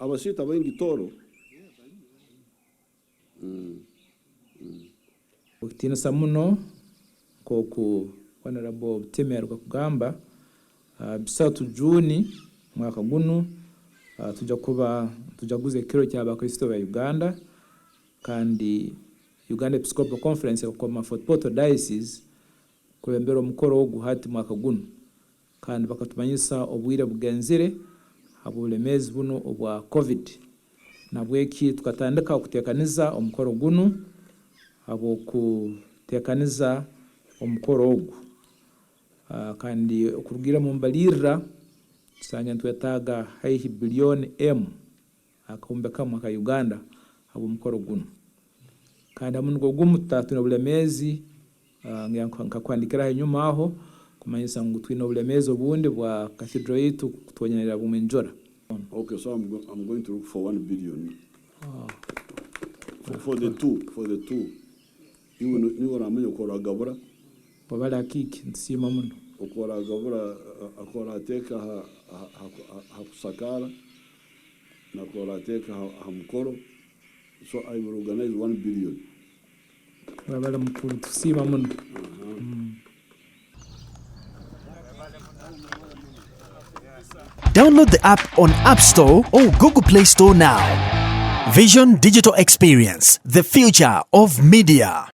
abasita bengi toro okutinisa muno koku Honorable Temerwa kugamba bisatu Juni mwaka gunu tujaguza ekiro ky'abakristo ba Uganda kandi Uganda Episcopal Conference kwa Fort Portal Diocese kulembera omukoro ogu hati mwaka gunu kandi bakatumanyisa obwire bugenzire habulemezi buno obwa COVID nabweki tukatandika okutekaniza omukoro gunu abo kutekaniza omukoro ogu kandi okurugira mu mbalirra tusanga ntwetaga haihi bilioni akahumbe kamwe ka Uganda abo mukoro guno kandi amunugo gumu tutatu n'obulemezi nkakwandikira inyuma aho kumanyisa ngo twina obulemezi obundi bwa cathedral yetu kutwonyerera bumenjora. Okay, so I'm going to look for 1 billion. For the two. You are amenyo kora gabura. Babala akiki nsima muno. Okora gabura akora teka ha kusakara na kora teka ha mukoro. So I will organize 1 billion. Babala mukuru nsima muno. Download the app on App Store or Google Play Store now. Vision Digital Experience, the future of media.